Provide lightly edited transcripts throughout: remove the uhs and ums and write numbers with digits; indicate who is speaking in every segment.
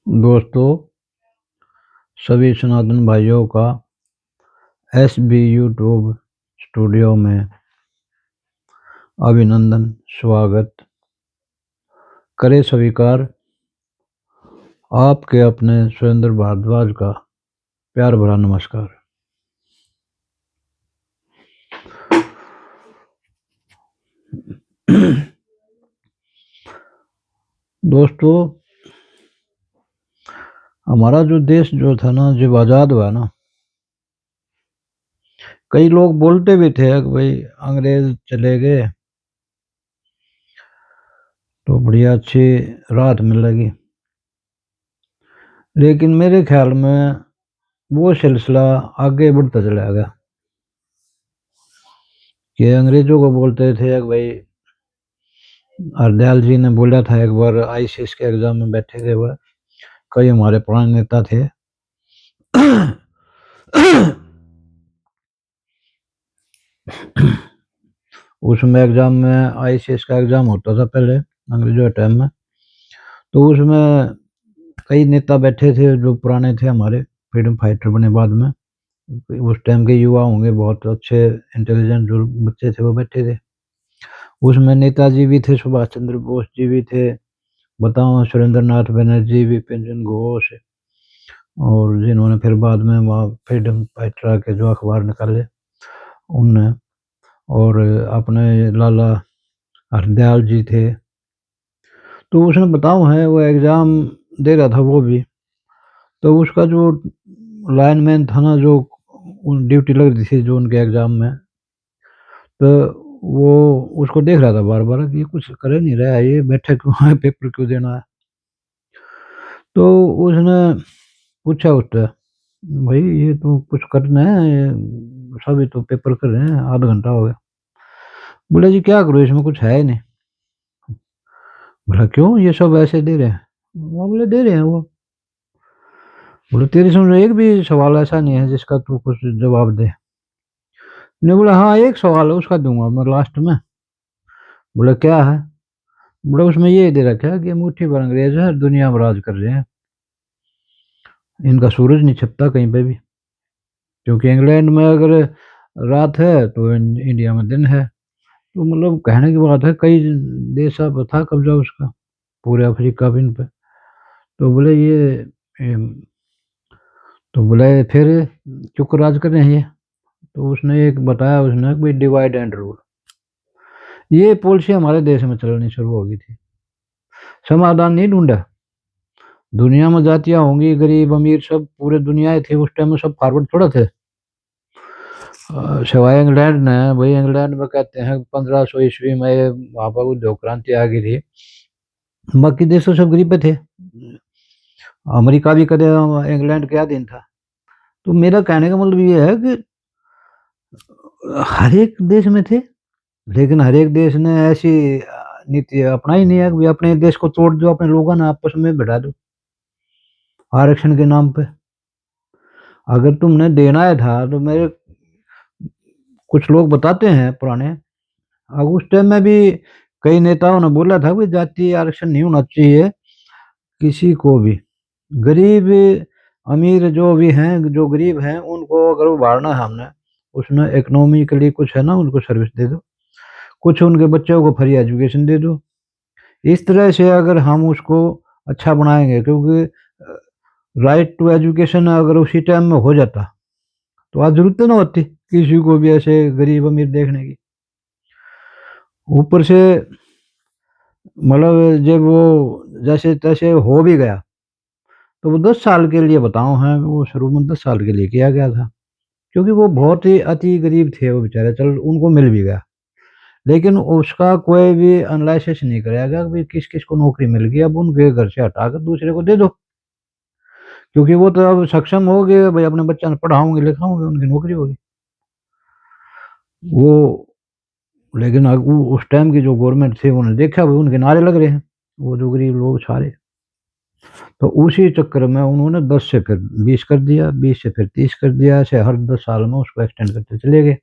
Speaker 1: दोस्तों, सभी सनातन भाइयों का SB यूट्यूब स्टूडियो में अभिनंदन, स्वागत। करे स्वीकार आपके अपने सुरेंद्र भारद्वाज का प्यार भरा नमस्कार। दोस्तों, हमारा जो देश जो था ना, जब आज़ाद हुआ ना, कई लोग बोलते भी थे कि भाई अंग्रेज चले गए तो बढ़िया अच्छी राहत मिलेगी, लेकिन मेरे ख्याल में वो सिलसिला आगे बढ़ता चला गया कि अंग्रेजों को बोलते थे कि भाई हरदयाल जी ने बोला था एक बार ICS के एग्जाम में बैठे थे, वह कई हमारे पुराने नेता थे। उसमें एग्जाम में ICS का एग्जाम होता था पहले अंग्रेजों के टाइम में, तो उसमें कई नेता बैठे थे जो पुराने थे, हमारे फ्रीडम फाइटर बने बाद में। उस टाइम के युवा होंगे, बहुत अच्छे इंटेलिजेंट जो बच्चे थे वो बैठे थे। उसमें नेताजी भी थे, सुभाष चंद्र बोस जी भी थे, बताओ सुरेंद्र नाथ बनर्जी, विपिन चंद्र घोष, और जिन्होंने फिर बाद में वहाँ फ्रीडम फाइटर के जो अखबार निकाले उनने, और अपने लाला हरदयाल जी थे। तो उसने बताओ है वो एग्ज़ाम दे रहा था वो भी, तो उसका जो लाइनमैन था ना, जो ड्यूटी लग रही थी जो उनके एग्ज़ाम में, तो वो उसको देख रहा था बार बार कि ये कुछ कर नहीं रहा है, ये बैठे क्यों है, पेपर क्यों देना है। तो उसने पूछा उससे, भाई ये तो कुछ करना है, ये सभी तो पेपर कर रहे हैं, आधा घंटा हो गया। बोले जी क्या करो, इसमें कुछ है ही नहीं। बोला क्यों, ये सब ऐसे दे रहे हैं। वो बोले दे रहे हैं वो। बोले तेरे समझ एक भी सवाल ऐसा नहीं है जिसका तू कुछ जवाब दे। ने बोला हाँ एक सवाल है, उसका दूंगा मैं लास्ट में। बोले क्या है। बोले उसमें ये दे रखा है कि मुट्ठी भर अंग्रेज है, दुनिया में राज कर रहे हैं, इनका सूरज नहीं छिपता कहीं पे भी, क्योंकि इंग्लैंड में अगर रात है तो इंडिया में दिन है। तो मतलब कहने की बात है, कई देश अब था कब्जा उसका पूरे अफ्रीका भी इन पे। तो बोले ये तो बोले फिर क्यों राज कर रहे हैं ये। तो उसने एक बताया, उसने कि डिवाइड एंड रूल, ये पॉलिसी हमारे देश में चलनी शुरू हो गई थी। समाधान नहीं ढूंढा, दुनिया में जातियां होंगी, गरीब अमीर सब पूरे दुनिया थी उस टाइम में, सब फॉरवर्ड थोड़ा थे। सिवाय इंग्लैंड ने, भाई इंग्लैंड में कहते हैं 1500 ईस्वी में वहां पर उद्योग क्रांति आ गई थी, बाकी देश तो सब गरीब पे थे। अमेरिका भी कदे इंग्लैंड के अधीन था। तो मेरा कहने का मतलब ये है कि हर एक देश में थे, लेकिन हर एक देश ने ऐसी नीति अपनाई नहीं है कि अपने देश को तोड़ दो, अपने लोगों ने आपस में बिठा दो आरक्षण के नाम पे। अगर तुमने देना है था तो मेरे कुछ लोग बताते हैं पुराने, अब उस टाइम में भी कई नेताओं ने बोला था कि जातीय आरक्षण नहीं होना चाहिए किसी को भी। गरीब अमीर जो भी हैं, जो गरीब हैं उनको अगर उभारना है हमने, उसमें इकोनॉमिकली कुछ है ना, उनको सर्विस दे दो, कुछ उनके बच्चों को फ्री एजुकेशन दे दो। इस तरह से अगर हम उसको अच्छा बनाएंगे, क्योंकि राइट टू एजुकेशन अगर उसी टाइम में हो जाता तो आज जरूरत ना होती किसी को भी ऐसे गरीब अमीर देखने की। ऊपर से मतलब जब वो जैसे तैसे हो भी गया, तो वो 10 साल के लिए बताओ हैं, वो शुरू में 10 साल के लिए किया गया था, क्योंकि वो बहुत ही अति गरीब थे वो बेचारे, चल उनको मिल भी गया, लेकिन उसका कोई भी एनालिसिस नहीं कराया कि किस किस को नौकरी मिल गई, अब उनके घर से हटाकर दूसरे को दे दो, क्योंकि वो तो अब सक्षम हो गए भाई, अपने बच्चा ने पढ़ाओगे लिखाओगे उनकी नौकरी होगी वो। लेकिन उस टाइम की जो गवर्नमेंट थी उन्होंने देखा भाई उनके नारे लग रहे हैं, वो जो गरीब लोग सारे, तो उसी चक्कर में उन्होंने 10 से फिर 20 कर दिया, 20 से फिर 30 कर दिया, ऐसे हर 10 साल में उसको एक्सटेंड करते चले गए।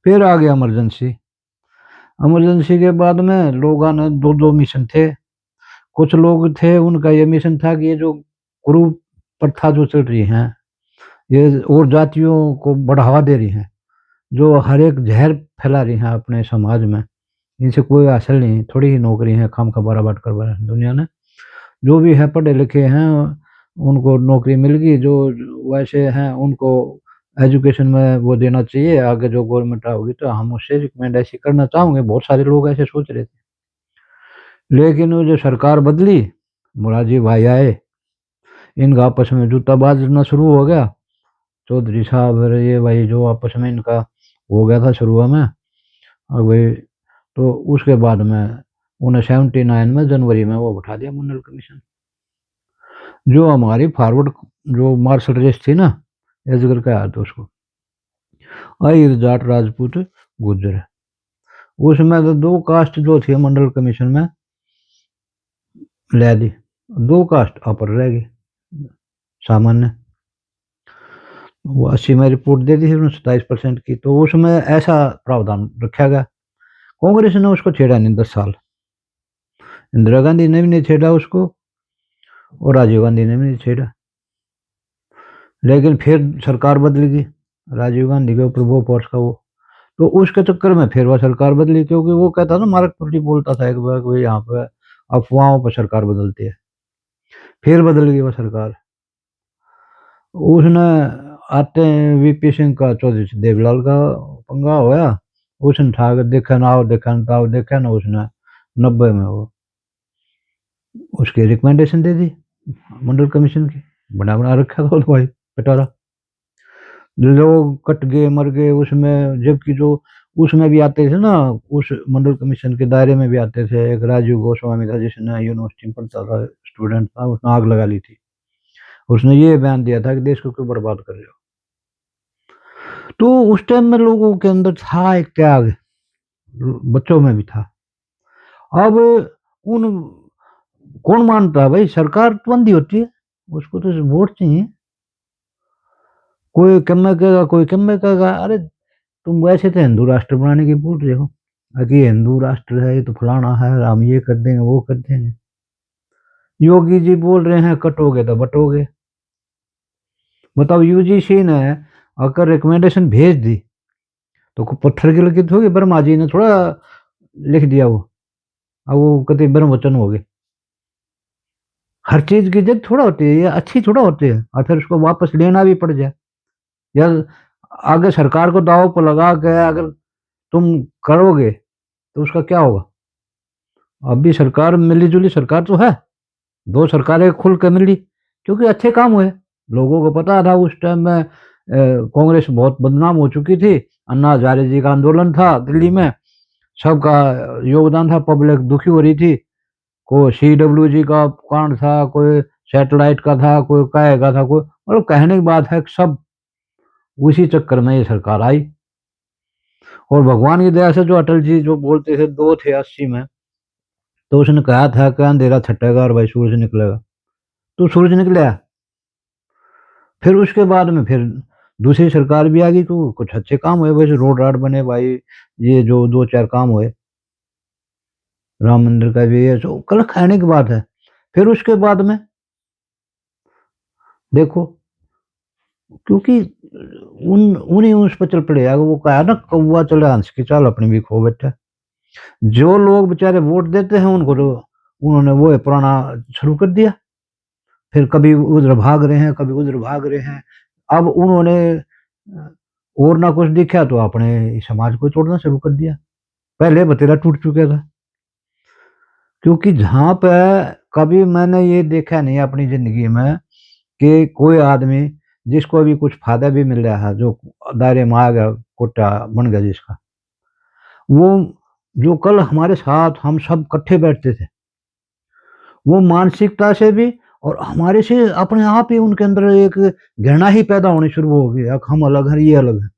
Speaker 1: फिर आ गया इमरजेंसी। इमरजेंसी के बाद में लोगों ने दो दो मिशन थे, कुछ लोग थे, उनका ये मिशन था कि ये जो कुरु प्रथा जो चल रही है, ये और जातियों को बढ़ावा दे रही है, जो हर एक जहर फैला रही हैं अपने समाज में, इनसे कोई हासिल नहीं, थोड़ी ही नौकरी है, खामखा बारह करवा रहे हैं दुनिया ने। जो भी है पढ़े लिखे हैं उनको नौकरी मिल गई, जो वैसे हैं उनको एजुकेशन में वो देना चाहिए, आगे जो गवर्नमेंट होगी तो हम उससे रिकमेंड ऐसे करना चाहोगे। बहुत सारे लोग ऐसे सोच रहे थे, लेकिन वो जो सरकार बदली, मोरारजी भाई आए, इनका आपस में जूता बाजना शुरू हो गया। चौधरी साहब और ये भाई जो आपस में इनका हो गया था शुरू में, और भाई तो उसके बाद में उन्हें 79 में जनवरी में वो उठा दिया मंडल कमीशन। जो हमारी फॉरवर्ड जो मार्शल रेस थी ना, अजगर का याद उसको, आहिर जाट राजपूत गुजर, उसमें तो 2 कास्ट जो थी मंडल कमीशन में ले दी, 2 कास्ट अपर रह गई सामान्य। वो 80 में रिपोर्ट दे दी थी उन्होंने 27% की, तो उसमें ऐसा प्रावधान रखा गया। कांग्रेस ने उसको छेड़ा नहीं 10 साल, इंदिरा गांधी ने भी नहीं छेड़ा उसको और राजीव गांधी ने भी नहीं छेड़ा। लेकिन फिर सरकार बदल गई, राजीव गांधी के ऊपर वो फोर्स का वो, तो उसके चक्कर में फिर वह सरकार बदली, क्योंकि वो कहता था मार्क पुर्टी बोलता था एक बार कि यहाँ पे अफवाहों पर सरकार बदलती है। फिर बदल गई वह सरकार। उसने आते वीपी सिंह का चौधरी देवलाल का पंगा होया, उसने ठा के देखा ना आओ, देखा ना आओ, देखा ना, उसने 90 में वो उसकी रिकमेंडेशन दे दी मंडल कमीशन की, बना बना रखा था तो भाई पिटारा। लोग कट गए मर गए उसमें, जबकि जो उसमें भी आते थे ना, उस मंडल कमीशन के दायरे में भी आते थे। एक राजीव गोस्वामी था जिसने यूनिवर्सिटी में पढ़ता था, स्टूडेंट था, उसने आग लगा ली थी। उसने ये बयान दिया था कि देश को क्यों बर्बाद कर रहे हो। तो उस टाइम में लोगों के अंदर था एक त्याग, बच्चों में भी था। अब उन कौन मानता है भाई, सरकार तो बंदी होती है, उसको तो वोट चाहिए। कोई कम में कहेगा, कोई कम में कहेगा, अरे तुम वैसे तो हिंदू राष्ट्र बनाने की बोल रहे हो, अभी हिंदू राष्ट्र है ये तो फलाना है, हम ये कर देंगे वो कर देंगे। योगी जी बोल रहे हैं कटोगे तो बटोगे। बताओ, यूजीसी ने अगर रिकमेंडेशन भेज दी तो कोई पत्थर की लिखित होगी, ब्रह्मा जी ने थोड़ा लिख दिया वो, अब वो कति ब्रह्म वचन हो गए। हर चीज की जिद थोड़ा होती है, ये अच्छी थोड़ा होती है, और फिर उसको वापस लेना भी पड़ जाए। या आगे सरकार को दाव पर लगा के अगर तुम करोगे तो उसका क्या होगा। अभी सरकार मिली जुली सरकार तो है, 2 सरकारें खुल के मिली, क्योंकि अच्छे काम हुए। लोगों को पता था उस टाइम में कांग्रेस बहुत बदनाम हो चुकी थी, अन्ना हजारे जी का आंदोलन था दिल्ली में, सबका योगदान था, पब्लिक दुखी हो रही थी। कोई सीडब्ल्यू जी का कांड था, कोई सैटेलाइट का था, कोई कहे का था, कोई मतलब कहने की बात है कि सब उसी चक्कर में ये सरकार आई। और भगवान की दया से जो अटल जी जो बोलते थे 2 थे 80 में, तो उसने कहा था कि अंधेरा छटेगा और भाई सूरज निकलेगा, तो सूरज निकला। फिर उसके बाद में फिर दूसरी सरकार भी आ गई, तो कुछ अच्छे काम हुए, वैसे रोड राड बने भाई, ये जो 2-4 काम हुए, राम मंदिर का भी, ये जो कल खाने की बात है। फिर उसके बाद में देखो, क्योंकि उन्हीं उस पर चल पड़े, अगर वो कहा ना कौवा चले हंस की चाल अपनी भी खो बैठा। जो लोग बेचारे वोट देते हैं उनको तो उन्होंने वो है पुराना शुरू कर दिया, फिर कभी उधर भाग रहे हैं, कभी उधर भाग रहे हैं। अब उन्होंने और ना कुछ दिखा तो अपने समाज को तोड़ना शुरू कर दिया। पहले बतेरा टूट चुका था, क्योंकि जहाँ पे कभी मैंने ये देखा नहीं अपनी ज़िंदगी में कि कोई आदमी जिसको भी कुछ फ़ायदा भी मिल रहा है, जो दायरे में आ गया, कोटा बन गया जिसका, वो जो कल हमारे साथ हम सब इकट्ठे बैठते थे, वो मानसिकता से भी और हमारे से अपने आप ही उनके अंदर एक घृणा ही पैदा होनी शुरू हो गई, अब हम अलग हैं, ये अलग है।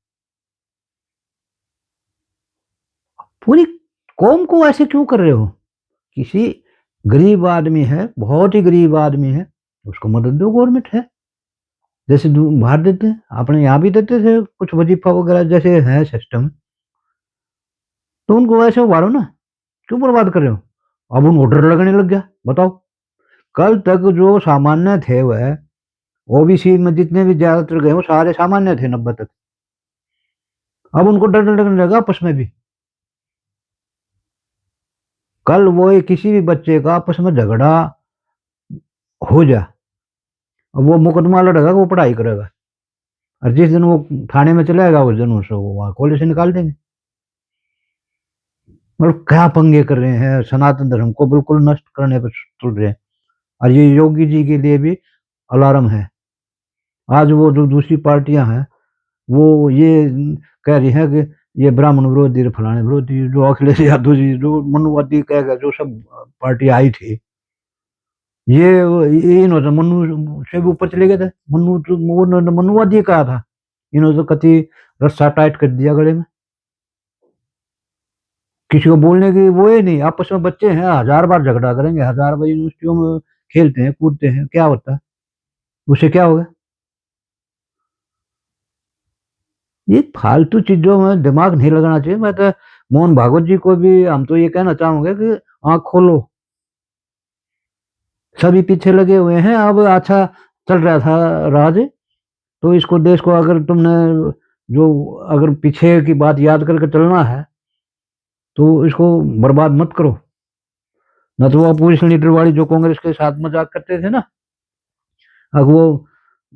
Speaker 1: पूरी कौम को ऐसे क्यों कर रहे हो? किसी गरीब आदमी है, बहुत ही गरीब आदमी है, उसको मदद दो, गवर्नमेंट है। जैसे बाहर देते हैं, अपने यहाँ भी देते थे कुछ वजीफा वगैरह जैसे है सिस्टम, तो उनको वैसे उभारो ना, क्यों बर्बाद कर रहे हो? अब उन ऑर्डर लगने लग गया, बताओ। कल तक जो सामान्य थे वह ओबीसी में जितने भी ज्यादातर गए वो सारे सामान्य थे 90 तक। अब उनको डर लगने लगा आपस में भी। कल वो किसी भी बच्चे का आपस में झगड़ा हो जाए, अब वो मुकदमा लड़ेगा, वो पढ़ाई करेगा, और जिस दिन वो थाने में चलेगा उस दिन उसको वहां कॉलेज से निकाल देंगे। मतलब क्या पंगे कर रहे हैं, सनातन धर्म को बिल्कुल नष्ट करने पर तुल रहे हैं। और ये योगी जी के लिए भी अलार्म है। आज वो जो दूसरी पार्टियां हैं वो ये कह रही हैं कि ये ब्राह्मण विरोधी, फलाने विरोधी, जो अखिलेश यादव जी जो मनुवादी कह गए, जो सब पार्टी आई थी, ये इन्होंने मनु से भी ऊपर चले गए थे। उन्होंने मनुवादी कहा था, इन्होंने तो कति रस्सा टाइट कर दिया गले में। किसी को बोलने की वो ही नहीं। आपस में बच्चे हैं, 1000 बार झगड़ा करेंगे, 1000 बार यूनिवर्सिटियों में खेलते हैं कूदते हैं, क्या होता है, उसे क्या होगा। ये फालतू चीजों में दिमाग नहीं लगाना चाहिए। मैं तो मोहन भागवत जी को भी हम तो ये कहना चाहूंगे कि आंख खोलो, सभी पीछे लगे हुए हैं। अब अच्छा चल रहा था राज, तो इसको देश को अगर तुमने जो अगर पीछे की बात याद करके चलना है तो इसको बर्बाद मत करो। न तो वो अपोजिशन लीडर वाली जो कांग्रेस के साथ मजाक करते थे ना, अब वो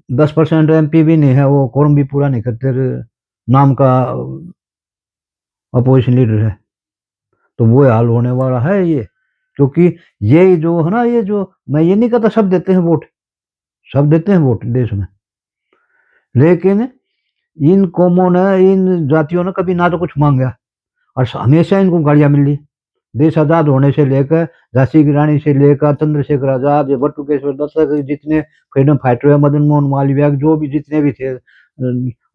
Speaker 1: 10% एमपी भी नहीं है, वो कोरम भी पूरा नहीं करते नाम का अपोजिशन लीडर है, तो वो हाल होने वाला है ये। क्योंकि ये जो है ना, ये जो मैं ये नहीं कहता सब देते हैं वोट, सब देते हैं वोट देश में, लेकिन इन कौमों ने, इन जातियों ने कभी ना तो कुछ मांगा, और हमेशा इनको गाड़ियां मिल ली। देश आजाद होने से लेकर झांसी की रानी से लेकर चंद्रशेखर आजाद, बटुकेश्वर दत्त तक, जितने फ्रीडम फाइटर है, मदन मोहन मालवीय, जो भी जितने भी थे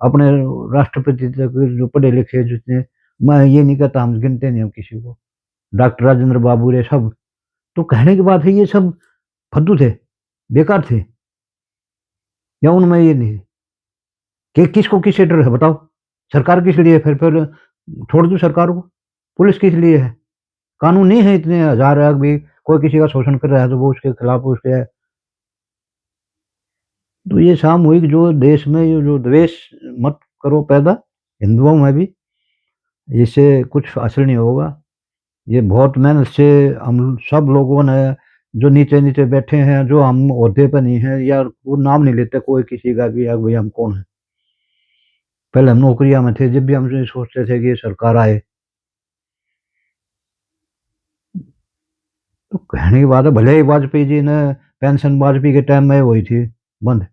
Speaker 1: अपने राष्ट्रपति तक जो पढ़े लिखे जितने, मैं ये नहीं कहता, हम गिनते नहीं हम किसी को, डॉक्टर राजेंद्र बाबू रे सब, तो कहने की बात है ये सब फद्दू थे, बेकार थे, या उनमें ये नहीं कि किसको किससे डर है बताओ। सरकार किस लिए है? फिर छोड़ दो सरकार को, पुलिस किस लिए है? कानून नहीं है इतने हजार है भी, कोई किसी का शोषण कर रहा है तो वो उसके खिलाफ उसके है। तो ये सामूहिक जो देश में ये जो द्वेष मत करो पैदा हिंदुओं में भी, इससे कुछ हासिल नहीं होगा। ये बहुत मेहनत से हम सब लोगों ने, जो नीचे नीचे बैठे हैं, जो हम ओहदे पर नहीं है, या वो नाम नहीं लेते कोई किसी का भी, यार भाई हम कौन है। पहले हम नौकरिया में थे, जब भी हम सोचते थे कि ये सरकार आए, तो कहने की बात है, भले ही वाजपेयी जी ने पेंशन वाजपेयी के टाइम में हुई थी बंद,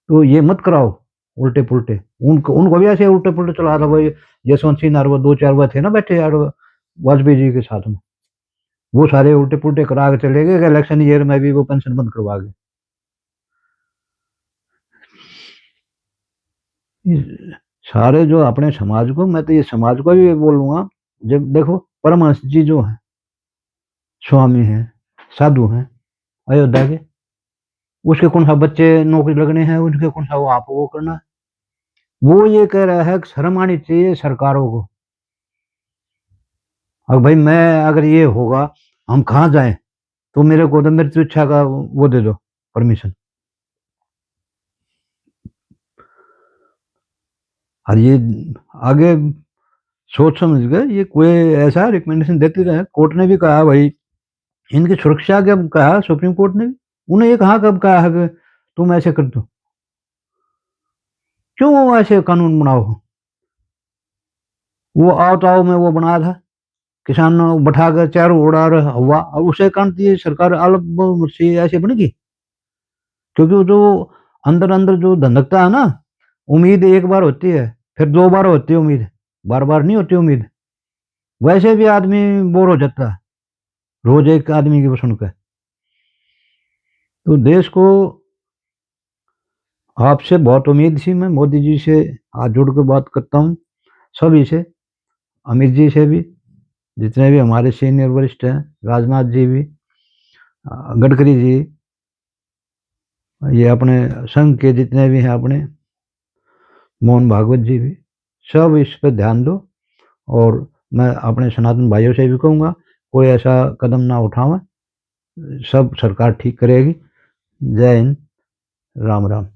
Speaker 1: तो ये मत कराओ उल्टे पुल्टे। उनको उनको भी ऐसे उल्टे पुल्टे चला था भाई। जसवंत सिंह और वो 2-4 बार थे ना बैठे यार वाजपेयी जी के साथ में, वो सारे उल्टे पुल्टे करा के चले गए, इलेक्शन ईयर में भी वो पेंशन बंद करवा गए। सारे जो अपने समाज को, मैं तो ये समाज को भी बोलूंगा, जब देखो परमहंस जी जो है, स्वामी हैं, साधु हैं अयोध्या के, उसके कौन सा बच्चे नौकरी लगने हैं, उनके कौन सा वो आप वो करना है। वो ये कह रहा है कि शर्म आनी चाहिए सरकारों को। अब भाई मैं अगर ये होगा, हम कहाँ जाएं, तो मेरे को तो मेरी इच्छा का वो दे दो परमिशन। और ये आगे सोच समझ गए, ये कोई ऐसा रिकमेंडेशन देती रहे। कोर्ट ने भी कहा भाई इनकी सुरक्षा के, अब कहा सुप्रीम कोर्ट ने भी, उन्हें ये कहा कब कहा है कि तुम ऐसे कर दो, क्यों ऐसे कानून बनाओ। वो आओ तो आओ में वो बनाया था, किसान बैठा कर चारों ओर हुआ, और उसे कारण ये सरकार अलग से ऐसे बनेगी। क्योंकि वो जो अंदर अंदर जो धंधकता है ना, उम्मीद एक बार होती है, फिर 2 बार होती है उम्मीद, बार बार नहीं होती उम्मीद। वैसे भी आदमी बोर हो जाता है रोज एक आदमी की सुनकर। तो देश को आपसे बहुत उम्मीद थी, मैं मोदी जी से हाथ जोड़ के बात करता हूँ, सभी से, अमित जी से भी, जितने भी हमारे सीनियर वरिष्ठ हैं, राजनाथ जी भी, गडकरी जी, ये अपने संघ के जितने भी हैं अपने, मोहन भागवत जी भी, सब इस पर ध्यान दो। और मैं अपने सनातन भाइयों से भी कहूँगा कोई ऐसा कदम ना उठावें सब सरकार ठीक करेगी। जय हिंद, राम राम।